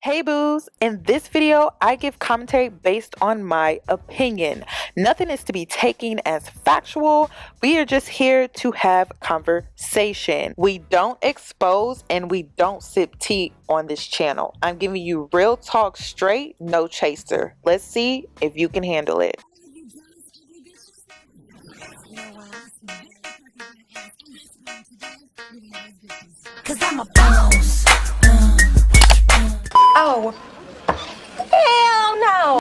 Hey boos, in this video, I give commentary based on my opinion. Nothing is to be taken as factual. We are just here to have conversation. We don't expose and we don't sip tea on this channel. I'm giving you real talk straight, no chaser. Let's see if you can handle it. Cause I'm a boss. Oh, hell no.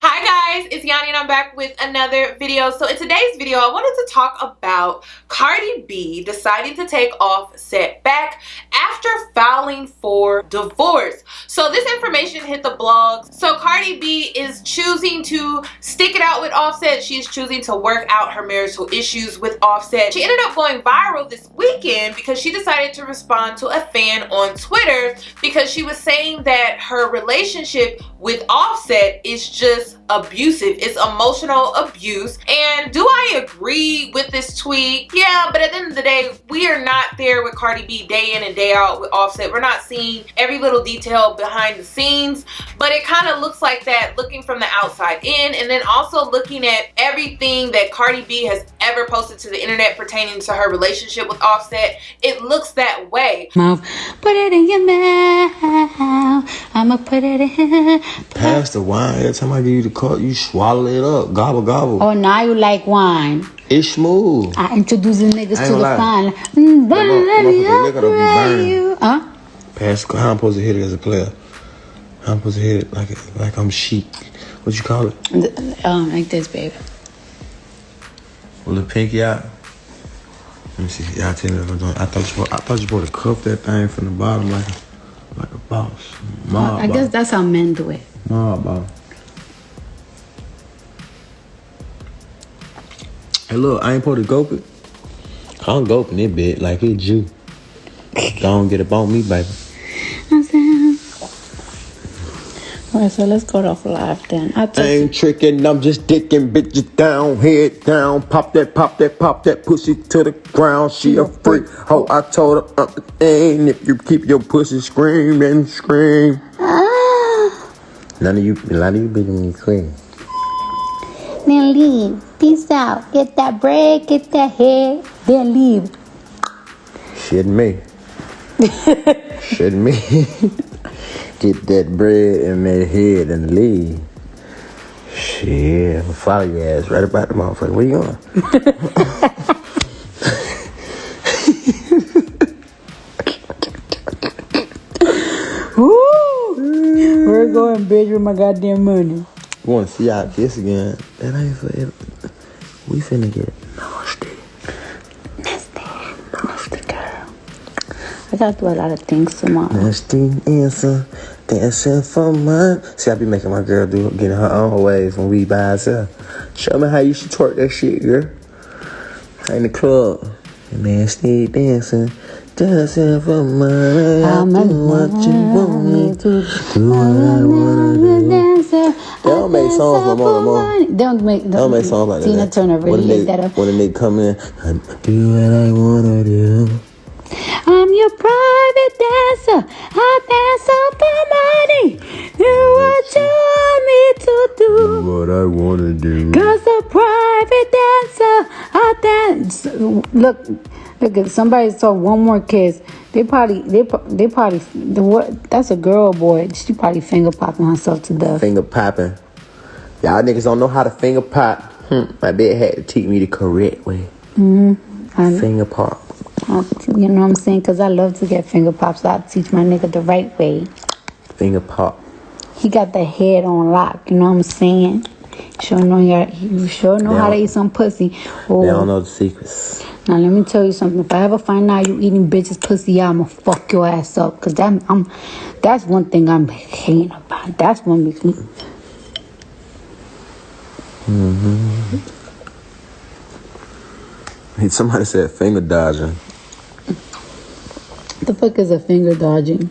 Hi guys, it's Yoni and I'm back with another video. So in today's video, I wanted to talk about Cardi B deciding to take Offset back after filing for divorce. So this information hit the blog. So Cardi B is choosing to stick it out with Offset. She's choosing to work out her marital issues with Offset. She ended up going viral this weekend because she decided to respond to a fan on Twitter because she was saying that her relationship with Offset is just abusive. It's emotional abuse. And do I agree with this tweet? Yeah, but at the end of the day, we are not there with Cardi B day in and day out with Offset. We're not seeing every little detail behind the scenes, but it kind of looks like that looking from the outside in, and then also looking at everything that Cardi B has ever posted to the internet pertaining to her relationship with Offset. It looks that way. Mouth, put it in your mouth. I'ma put it in. Pass the wine. Every time I give you the cup, you swallow it up. Gobble, gobble. Oh, now you like wine. It's smooth. I introduce the niggas to the fun. Huh? Pass. How I'm supposed to hit it as a player? How I'm supposed to hit it like I'm chic. What you call it? Like this, baby. With the pinky out. Let me see. Y'all tell me if I'm doing. I thought you supposed to cuff that thing from the bottom like a boss. I guess that's how men do it. Mob boss. Hey, look, I ain't supposed to gope it. I'm goping it, bit like it's you. Don't get up on me, baby. Alright, so let's go off live then. I ain't tricking, I'm just dicking bitches down, head down. Pop that pussy to the ground. She a freak. Oh, I told her thing. If you keep your pussy screaming, scream. None of you bitches me scream. Now leave. Peace out. Get that bread, get that head, then leave. Shit me. Shit me. Get that bread in that head and leave. Shit, I'm gonna follow your ass right about the motherfucker. Where you going? Woo! We're going bitch with my goddamn money. You wanna see our kiss again? That ain't for it. We finna get nasty. Nasty girl. I gotta do a lot of things tomorrow. Nasty answer. Dancing for mine. See, I be making my girl getting her own ways when we by herself. Show me how you should twerk that shit, girl. In the club. Nasty dancing. Dancing for mine. I do what you want me to do. What I wanna do. They don't make songs no more. They don't make songs like that. Tina Turner really laid that up. When a nigga come in, I do what I wanna do. I'm your private dancer. I dance up for money. Do what you want me to do. What I wanna do. Cause a private dancer, I dance. Look, if somebody saw one more kiss, they probably, that's a girl or boy. She probably finger popping herself to death. Finger popping. Y'all niggas don't know how to finger pop. My dad had to teach me the correct way. Finger pop. You know what I'm saying? Because I love to get finger pops. So I teach my nigga the right way. Finger pop. He got the head on lock. You know what I'm saying? You sure know how to eat some pussy. Oh. They don't know the secrets. Now let me tell you something. If I ever find out you eating bitches pussy, I'ma fuck your ass up. Cause that's one thing I'm hating about. That's one makes me. Somebody said finger dodging. The fuck is a finger dodging?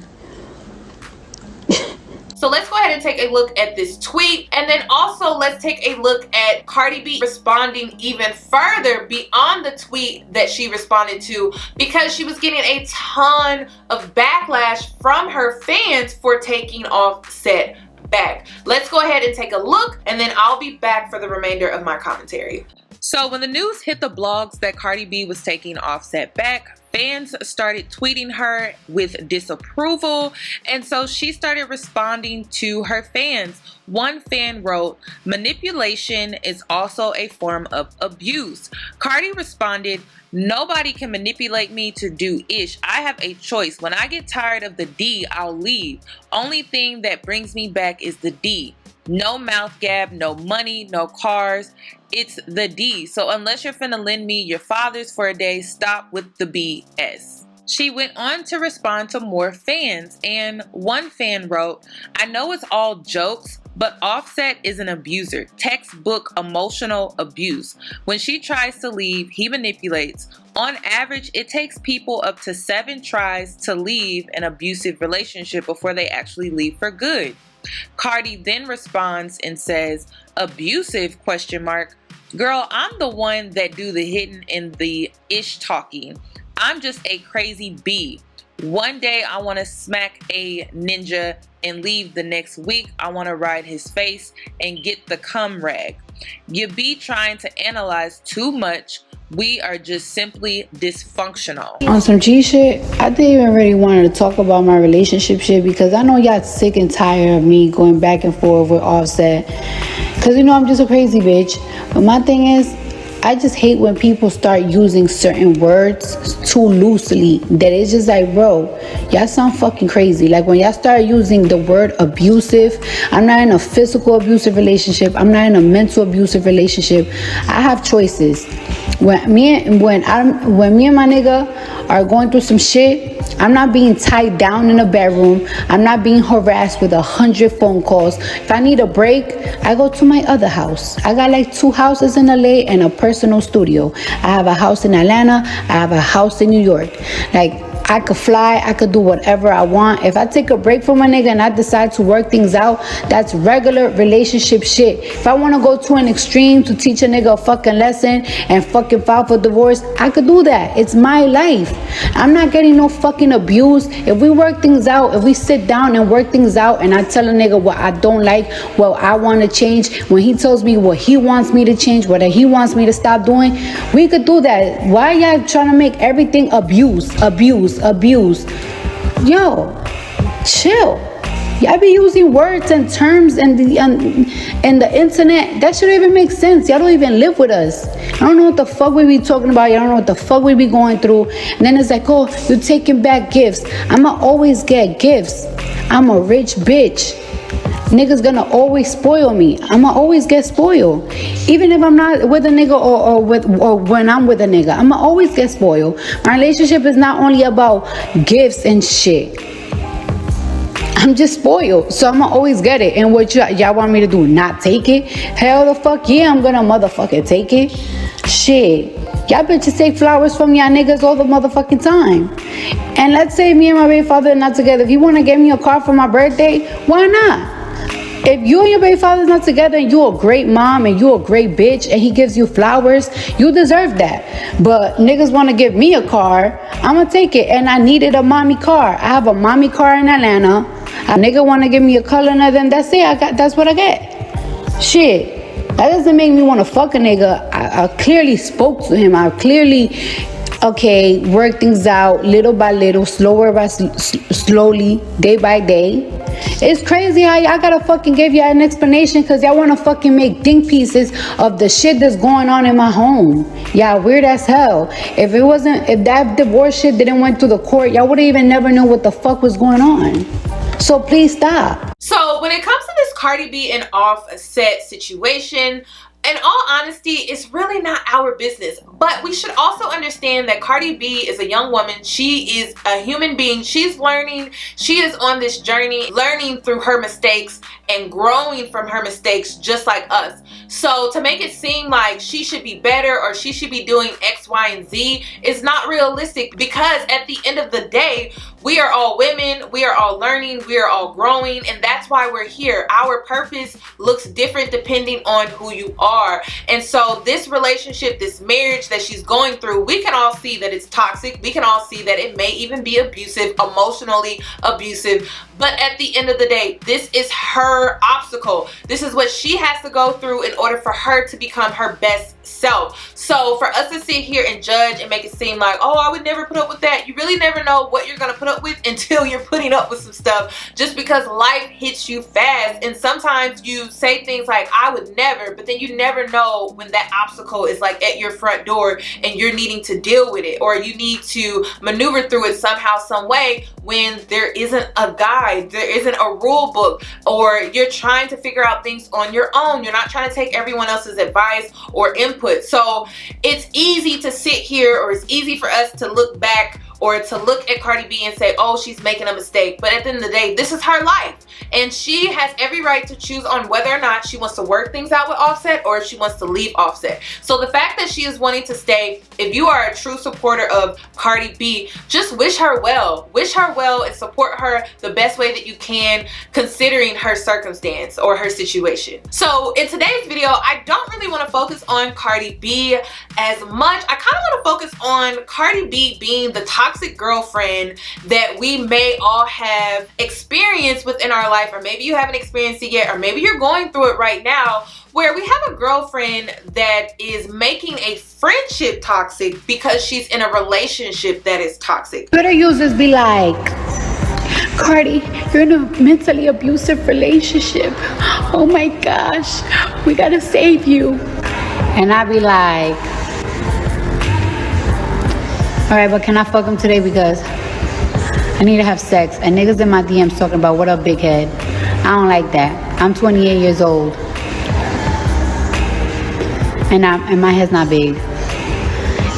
So let's go ahead ahead and take a look at this tweet, and then also let's take a look at Cardi B responding even further beyond the tweet that she responded to, because she was getting a ton of backlash from her fans for taking Offset back. Let's go ahead and take a look, and then I'll be back for the remainder of my commentary. So when the news hit the blogs that Cardi B was taking Offset back, fans started tweeting her with disapproval, and so she started responding to her fans. One fan wrote, "Manipulation is also a form of abuse." Cardi responded, "Nobody can manipulate me to do ish. I have a choice. When I get tired of the D, I'll leave. Only thing that brings me back is the D. No mouth gab, no money, no cars. It's the D. So unless you're finna lend me your fathers for a day, stop with the BS." She went on to respond to more fans, and one fan wrote, "I know it's all jokes, but Offset is an abuser. Textbook emotional abuse. When she tries to leave, he manipulates. On average, it takes people up to 7 tries to leave an abusive relationship before they actually leave for good." Cardi then responds and says, "Abusive? ? Girl, I'm the one that do the hitting and the ish talking. I'm just a crazy bee. One day I want to smack a ninja and leave the next week. I want to ride his face and get the cum rag. You be trying to analyze too much. We are just simply dysfunctional." On some G shit, I didn't even really want to talk about my relationship shit because I know y'all sick and tired of me going back and forth with Offset. Because you know I'm just a crazy bitch. But my thing is, I just hate when people start using certain words too loosely. That it's just like, bro, y'all sound fucking crazy. Like when y'all start using the word abusive, I'm not in a physical abusive relationship. I'm not in a mental abusive relationship. I have choices. When me and my nigga are going through some shit, I'm not being tied down in a bedroom. I'm not being harassed with 100 phone calls. If I need a break, I go to my other house. I got like 2 houses in LA and a personal studio. I have a house in Atlanta. I have a house in New York. Like, I could fly, I could do whatever I want. If I take a break from a nigga and I decide to work things out, that's regular relationship shit. If I want to go to an extreme to teach a nigga a fucking lesson and fucking file for divorce, I could do that. It's my life. I'm not getting no fucking abuse. If we work things out, if we sit down and work things out and I tell a nigga what I don't like, what I want to change, when he tells me what he wants me to change, what he wants me to stop doing, we could do that. Why y'all trying to make everything abuse? Yo, chill. Y'all be using words and terms and the internet. That shouldn't even make sense. Y'all don't even live with us. I don't know what the fuck we be talking about. Y'all don't know what the fuck we be going through. And then it's like, oh, you're taking back gifts. I'ma always get gifts. I'm a rich bitch. Niggas gonna always spoil me. I'ma always get spoiled. Even if I'm not with a nigga or when I'm with a nigga, I'ma always get spoiled. My relationship is not only about gifts and shit. I'm just spoiled, so I'ma always get it. And what y'all want me to do? Not take it? Hell the fuck yeah, I'm gonna motherfucking take it. Shit. Y'all bitches take flowers from y'all niggas all the motherfucking time. And let's say me and my baby father are not together. If you wanna get me a car for my birthday, why not? If you and your baby father's not together and you a great mom and you a great bitch and he gives you flowers, you deserve that. But niggas want to give me a car, I'ma take it. And I needed a mommy car. I have a mommy car in Atlanta. A nigga want to give me a color, then that's it. That's what I get. Shit. That doesn't make me want to fuck a nigga. I clearly spoke to him. I clearly, work things out little by little, slowly, day by day. It's crazy how y'all gotta fucking give y'all an explanation because y'all wanna fucking make think pieces of the shit that's going on in my home. Y'all weird as hell. If that divorce shit didn't went through the court, y'all would've even never knew what the fuck was going on. So please stop. So when it comes to this Cardi B and Offset situation, in all honesty, it's really not our business. But we should also understand that Cardi B is a young woman. She is a human being. She's learning. She is on this journey, learning through her mistakes and growing from her mistakes just like us. So to make it seem like she should be better or she should be doing X, Y, and Z is not realistic, because at the end of the day, We are all women, we are all learning, we are all growing, and that's why we're here. Our purpose looks different depending on who you are. And so this relationship, this marriage that she's going through, we can all see that it's toxic. We can all see that it may even be abusive, emotionally abusive. But at the end of the day, this is her obstacle. This is what she has to go through in order for her to become her best self. So for us to sit here and judge and make it seem like, oh, I would never put up with that, you really never know what you're gonna put up with until you're putting up with some stuff, just because life hits you fast. And sometimes you say things like, I would never, but then you never know when that obstacle is like at your front door and you're needing to deal with it, or you need to maneuver through it somehow, some way, when there isn't a guide, there isn't a rule book, or you're trying to figure out things on your own. You're not trying to take everyone else's advice or input. So it's easy to sit here, or it's easy for us to look back or to look at Cardi B and say, oh, she's making a mistake. But at the end of the day, this is her life. And she has every right to choose on whether or not she wants to work things out with Offset or if she wants to leave Offset. So the fact that she is wanting to stay, if you are a true supporter of Cardi B, just wish her well. Wish her well and support her the best way that you can, considering her circumstance or her situation. So in today's video, I don't really want to focus on Cardi B as much. I kind of want to focus on Cardi B being the toxic girlfriend that we may all have experienced within our life, or maybe you haven't experienced it yet, or maybe you're going through it right now, where we have a girlfriend that is making a friendship toxic because she's in a relationship that is toxic. Twitter users be like, Cardi, you're in a mentally abusive relationship. Oh my gosh, we gotta save you. And I be like, all right, but can I fuck him today because I need to have sex? And niggas in my DMs talking about what up, big head. I don't like that. I'm 28 years old. And my head's not big.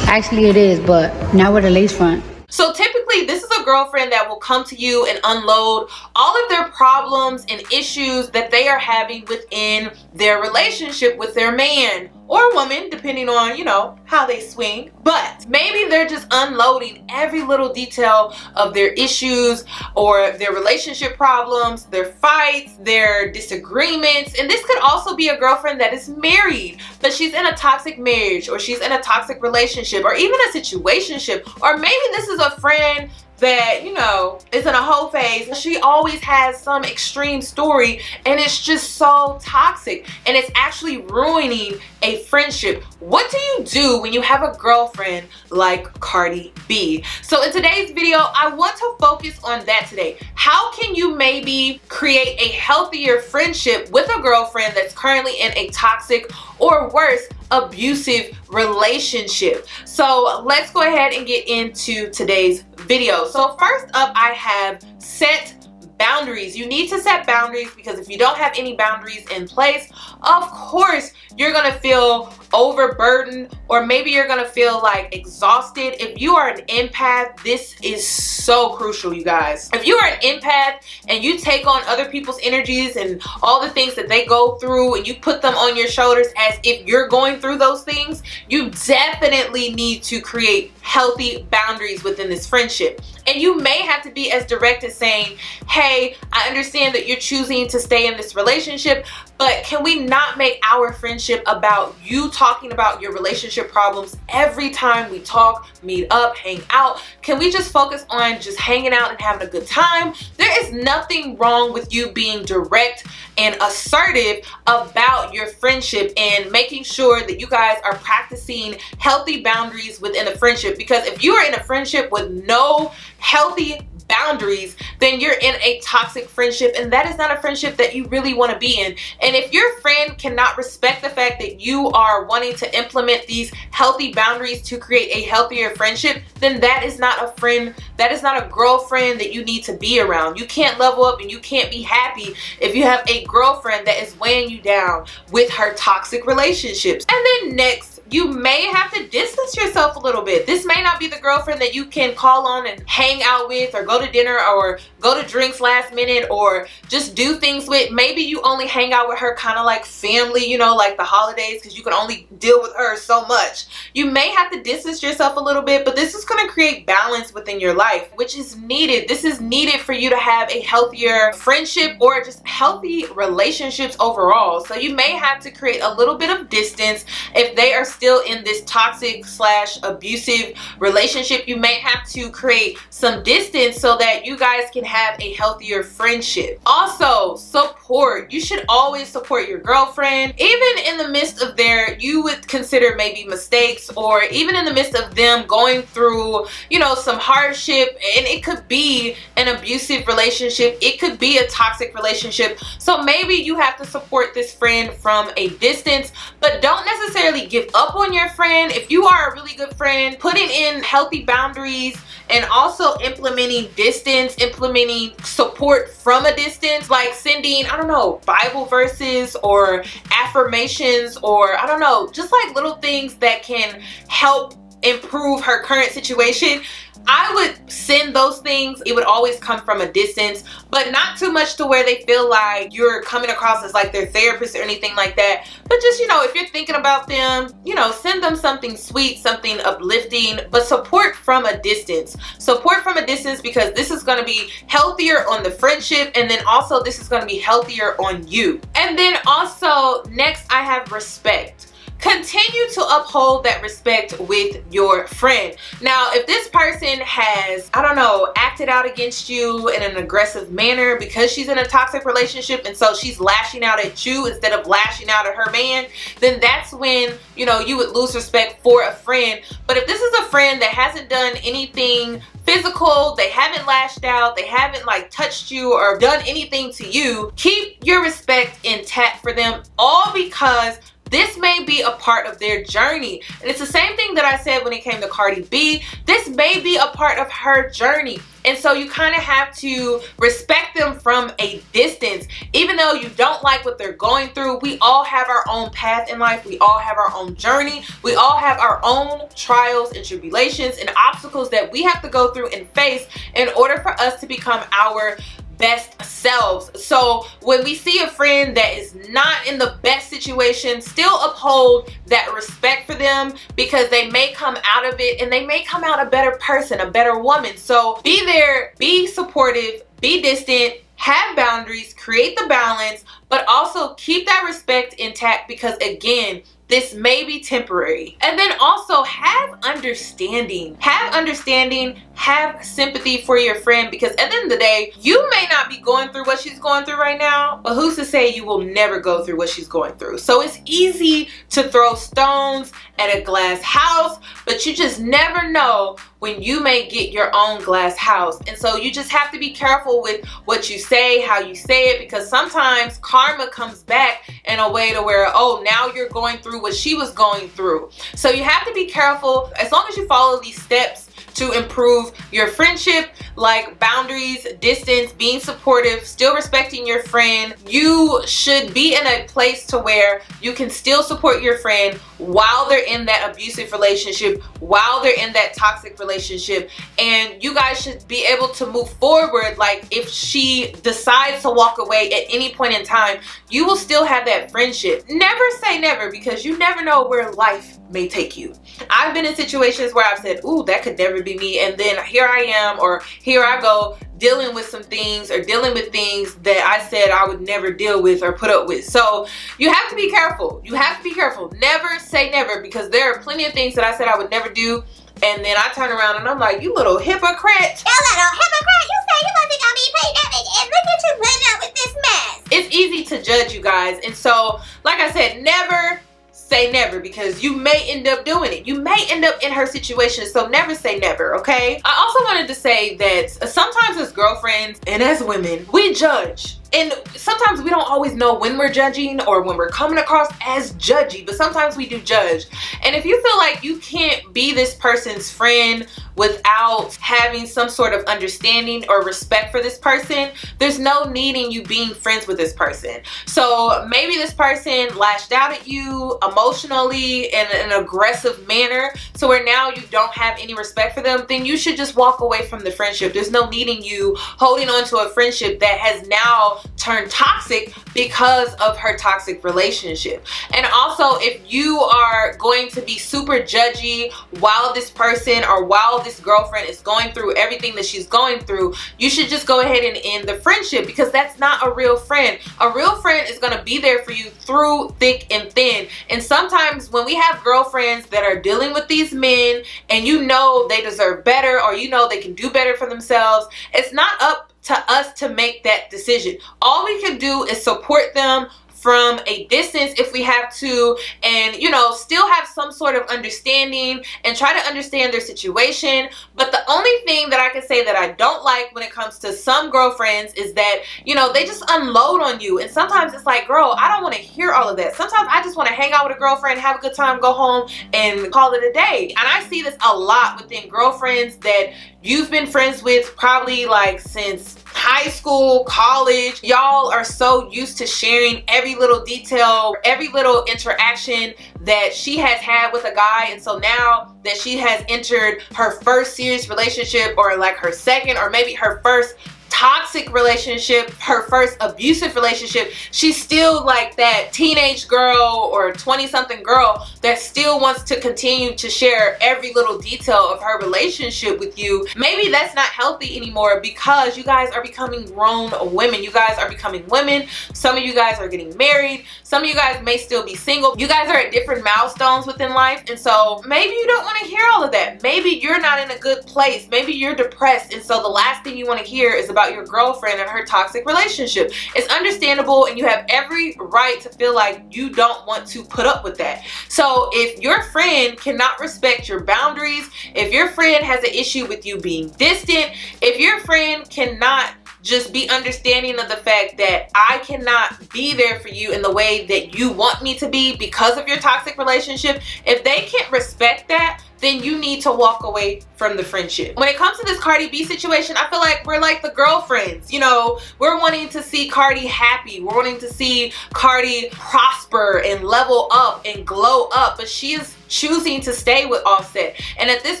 Actually it is, but not with a lace front. So typically this is a girlfriend that will come to you and unload all of their problems and issues that they are having within their relationship with their man or woman, depending on, you know, how they swing. But maybe they're just unloading every little detail of their issues or their relationship problems, their fights, their disagreements. And this could also be a girlfriend that is married, but she's in a toxic marriage, or she's in a toxic relationship, or even a situationship. Or maybe this is a friend that, you know, is in a whole phase. She always has some extreme story and it's just so toxic and it's actually ruining a friendship. What do you do when you have a girlfriend like Cardi B? So in today's video, I want to focus on that today. How can you maybe create a healthier friendship with a girlfriend that's currently in a toxic, or worse, abusive relationship? So let's go ahead and get into today's video. So first up, I have set boundaries. You need to set boundaries, because if you don't have any boundaries in place, of course you're gonna feel overburdened, or maybe you're gonna feel like exhausted. If you are an empath, this is so crucial, you guys. If you are an empath and you take on other people's energies and all the things that they go through and you put them on your shoulders as if you're going through those things, you definitely need to create healthy boundaries within this friendship. And you may have to be as direct as saying, hey, I understand that you're choosing to stay in this relationship, but can we not make our friendship about you talking about your relationship problems every time we talk, meet up, hang out? Can we just focus on just hanging out and having a good time? There is nothing wrong with you being direct and assertive about your friendship and making sure that you guys are practicing healthy boundaries within a friendship. Because if you are in a friendship with no healthy boundaries, then you're in a toxic friendship, and that is not a friendship that you really want to be in. And if your friend cannot respect the fact that you are wanting to implement these healthy boundaries to create a healthier friendship, then that is not a friend, that is not a girlfriend that you need to be around. You can't level up and you can't be happy if you have a girlfriend that is weighing you down with her toxic relationships. And then next, you may have to distance yourself a little bit. This may not be the girlfriend that you can call on and hang out with, or go to dinner, or go to drinks last minute, or just do things with. Maybe you only hang out with her kind of like family, you know, like the holidays, because you can only deal with her so much. You may have to distance yourself a little bit, but this is going to create balance within your life, which is needed. This is needed for you to have a healthier friendship or just healthy relationships overall. So you may have to create a little bit of distance if they are still in this toxic / abusive relationship. You may have to create some distance so that you guys can have a healthier friendship. Also, support. You should always support your girlfriend, even in the midst of their, you would consider maybe mistakes, or even in the midst of them going through, you know, some hardship. And it could be an abusive relationship, it could be a toxic relationship. So maybe you have to support this friend from a distance, but don't necessarily give up on your friend. If you are a really good friend, putting in healthy boundaries and also implementing distance, implementing support from a distance, like sending, I don't know, Bible verses or affirmations, or I don't know, just like little things that can help improve her current situation. I would send those things. It would always come from a distance, but not too much to where they feel like you're coming across as like their therapist or anything like that. But just, you know, if you're thinking about them, you know, send them something sweet, something uplifting, but support from a distance. Support from a distance, because this is going to be healthier on the friendship, and then also this is going to be healthier on you. And then also, next I have respect. Continue to uphold that respect with your friend. Now, if this person has, I don't know, acted out against you in an aggressive manner because she's in a toxic relationship, and so she's lashing out at you instead of lashing out at her man, then that's when, you know, you would lose respect for a friend. But if this is a friend that hasn't done anything physical, they haven't lashed out, they haven't like touched you or done anything to you, keep your respect intact for them, all because this may be a part of their journey. And it's the same thing that I said when it came to Cardi B. This may be a part of her journey. And so you kind of have to respect them from a distance. Even though you don't like what they're going through, we all have our own path in life. We all have our own journey. We all have our own trials and tribulations and obstacles that we have to go through and face in order for us to become our best selves. So when we see a friend that is not in the best situation, still uphold that respect for them, because they may come out of it and they may come out a better person, a better woman. So be there, be supportive, be distant, have boundaries, create the balance, but also keep that respect intact, because again, this may be temporary. And then also have understanding. Have understanding, have sympathy for your friend, because at the end of the day, you may not be going through what she's going through right now, but who's to say you will never go through what she's going through? So it's easy to throw stones at a glass house, but you just never know when you may get your own glass house. And so you just have to be careful with what you say, how you say it, because sometimes karma comes back in a way to where, oh, now you're going through what she was going through. So you have to be careful. As long as you follow these steps to improve your friendship, like boundaries, distance, being supportive, still respecting your friend, you should be in a place to where you can still support your friend while they're in that abusive relationship, while they're in that toxic relationship, and you guys should be able to move forward. Like if she decides to walk away at any point in time, you will still have that friendship. Never say never, because you never know where life may take you. I've been in situations where I've said, ooh, that could never be me, and then here I am, or here I go dealing with some things, or dealing with things that I said I would never deal with or put up with. So you have to be careful. You have to be careful. Never say never, because there are plenty of things that I said I would never do, and then I turn around and I'm like, you little hypocrite. You little hypocrite. You say you gonna think I'll be paid that big, and look at you putting up with this mess. It's easy to judge, you guys. And so, like I said, never say never, because you may end up doing it. You may end up in her situation, so never say never, okay? I also wanted to say that sometimes as girlfriends and as women, we judge. And sometimes we don't always know when we're judging or when we're coming across as judgy, but sometimes we do judge. And if you feel like you can't be this person's friend without having some sort of understanding or respect for this person, there's no need in you being friends with this person. So maybe this person lashed out at you emotionally in an aggressive manner, so where now you don't have any respect for them, then you should just walk away from the friendship. There's no need in you holding on to a friendship that has now turned toxic because of her toxic relationship. And also, if you are going to be super judgy while this person or while this girlfriend is going through everything that she's going through, you should just go ahead and end the friendship, because that's not a real friend. A real friend is going to be there for you through thick and thin. And sometimes when we have girlfriends that are dealing with these men and you know they deserve better, or you know they can do better for themselves, it's not up to us to make that decision. All we can do is support them from a distance if we have to, and you know, still have some sort of understanding and try to understand their situation. But the only thing that I can say that I don't like when it comes to some girlfriends is that, you know, they just unload on you. And sometimes it's like, girl, I don't want to hear all of that. Sometimes I just want to hang out with a girlfriend, have a good time, go home and call it a day. And I see this a lot within girlfriends that you've been friends with probably like since high school, college. Y'all are so used to sharing every little detail, every little interaction that she has had with a guy. And so now that she has entered her first serious relationship, or like her second, or maybe her first toxic relationship, her first abusive relationship, she's still like that teenage girl or 20-something girl that still wants to continue to share every little detail of her relationship with you. Maybe that's not healthy anymore, because you guys are becoming grown women. You guys are becoming women. Some of you guys are getting married. Some of you guys may still be single. You guys are at different milestones within life, and so maybe you don't want to hear all of that. Maybe you're not in a good place. Maybe you're depressed, and so the last thing you want to hear is about your girlfriend and her toxic relationship. It's understandable, and you have every right to feel like you don't want to put up with that. So if your friend cannot respect your boundaries, if your friend has an issue with you being distant, if your friend cannot just be understanding of the fact that I cannot be there for you in the way that you want me to be because of your toxic relationship, if they can't respect that, then you need to walk away from the friendship. When it comes to this Cardi B situation, I feel like we're like the girlfriends. You know, we're wanting to see Cardi happy. We're wanting to see Cardi prosper and level up and glow up, but she is choosing to stay with Offset. And at this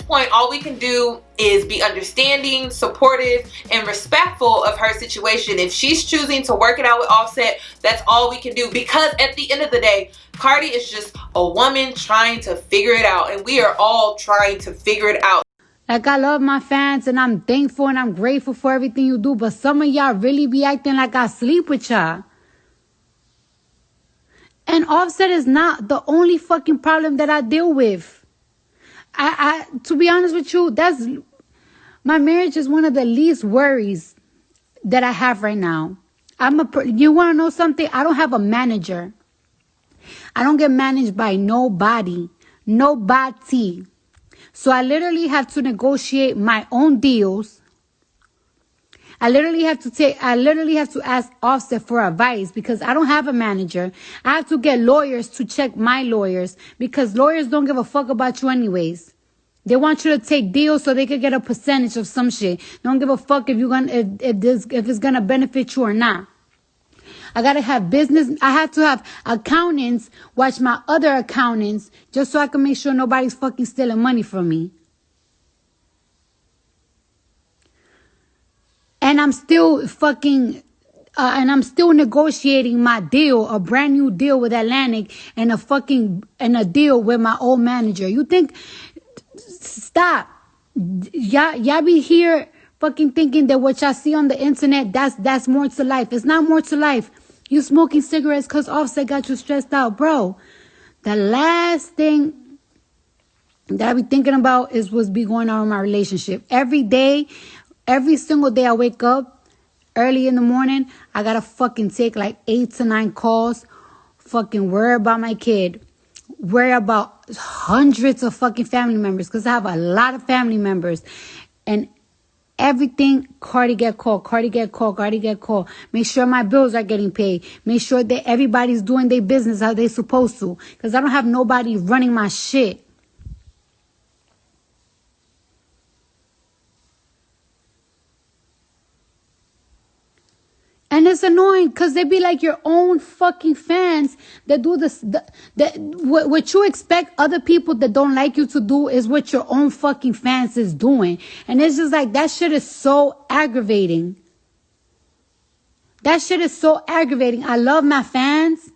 point, all we can do is be understanding, supportive, and respectful of her situation. If she's choosing to work it out with Offset, that's all we can do, because at the end of the day, Cardi is just a woman trying to figure it out, and we are all trying to figure it out. Like, I love my fans and I'm thankful and I'm grateful for everything you do, but some of y'all really be acting like I sleep with y'all. And Offset is not the only fucking problem that I deal with. I to be honest with you, my marriage is one of the least worries that I have right now. You want to know something? I don't have a manager. I don't get managed by nobody. Nobody. So I literally have to negotiate my own deals. I literally have to ask Offset for advice, because I don't have a manager. I have to get lawyers to check my lawyers, because lawyers don't give a fuck about you anyways. They want you to take deals so they could get a percentage of some shit. They don't give a fuck if it's gonna benefit you or not. I gotta have business. I have to have accountants watch my other accountants, just so I can make sure nobody's fucking stealing money from me. And I'm still negotiating my deal, a brand new deal with Atlantic, and a deal with my old manager. You think? Stop. Y'all be here fucking thinking that what y'all see on the internet, that's more to life. It's not more to life. You smoking cigarettes because Offset got you stressed out, bro. The last thing that I be thinking about is what's be going on in my relationship. Every single day I wake up early in the morning, I gotta fucking take like 8 to 9 calls, fucking worry about my kid, worry about hundreds of fucking family members, because I have a lot of family members. And everything, Cardi get called. Make sure my bills are getting paid. Make sure that everybody's doing their business how they supposed to, because I don't have nobody running my shit. And it's annoying because they be like your own fucking fans that do this. What you expect other people that don't like you to do is what your own fucking fans is doing. And it's just like, that shit is so aggravating. That shit is so aggravating. I love my fans,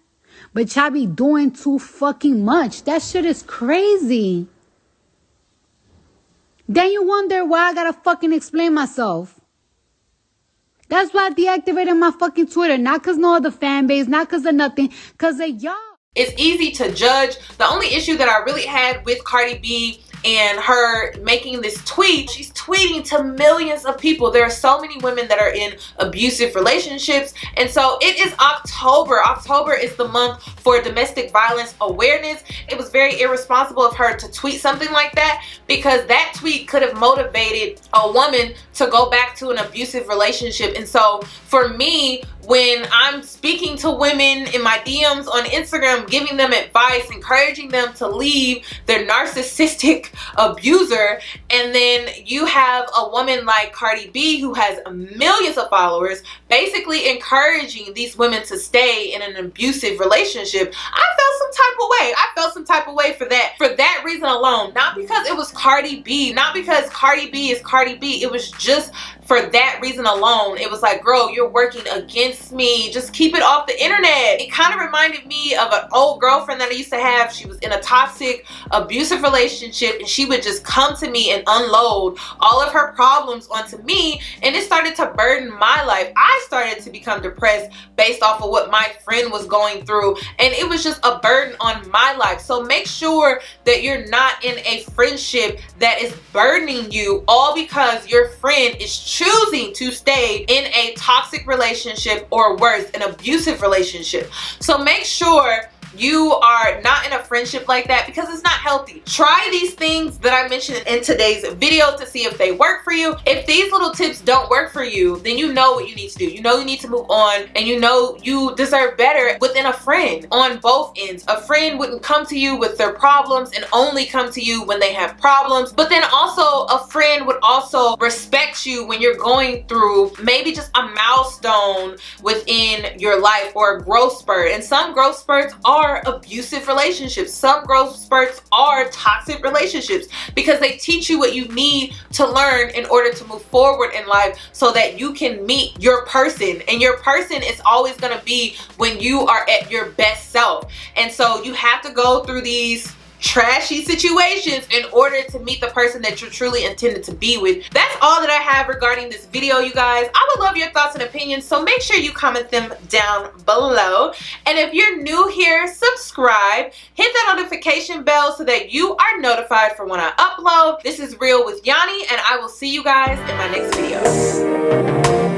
but y'all be doing too fucking much. That shit is crazy. Then you wonder why I gotta fucking explain myself. That's why I deactivated my fucking Twitter. Not because no other fan base, not because of nothing, because of y'all. It's easy to judge. The only issue that I really had with Cardi B and her making this tweet, she's tweeting to millions of people. There are so many women that are in abusive relationships. And so it is October. October is the month for domestic violence awareness. It was very irresponsible of her to tweet something like that, because that tweet could have motivated a woman to go back to an abusive relationship. And so for me, when I'm speaking to women in my DMs on Instagram, giving them advice, encouraging them to leave their narcissistic abuser, and then you have a woman like Cardi B who has millions of followers basically encouraging these women to stay in an abusive relationship, I felt some type of way. I felt some type of way for that reason alone. Not because it was Cardi B, not because Cardi B is Cardi B. It was just for that reason alone. It was like, girl, you're working against me. Just keep it off the internet. It kind of reminded me of an old girlfriend that I used to have. She was in a toxic, abusive relationship, and she would just come to me and unload all of her problems onto me, and it started to burden my life. I started to become depressed based off of what my friend was going through, and it was just a burden on my life. So make sure that you're not in a friendship that is burdening you, all because your friend is choosing to stay in a toxic relationship, or worse, an abusive relationship. So make sure you are not in a friendship like that, because it's not healthy. Try these things that I mentioned in today's video to see if they work for you. If these little tips don't work for you, then you know what you need to do. You know you need to move on, and you know you deserve better within a friend on both ends. A friend wouldn't come to you with their problems and only come to you when they have problems, but then also a friend would also respect you when you're going through maybe just a milestone within your life, or a growth spurt. And some growth spurts are abusive relationships. Some growth spurts are toxic relationships, because they teach you what you need to learn in order to move forward in life, so that you can meet your person. And your person is always going to be when you are at your best self. And so you have to go through these trashy situations in order to meet the person that you're truly intended to be with. That's all that I have regarding this video, you guys. I would love your thoughts and opinions, so make sure you comment them down below. And if you're new here, subscribe, hit that notification bell so that you are notified for when I upload. This is Real with Yoni, and I will see you guys in my next video.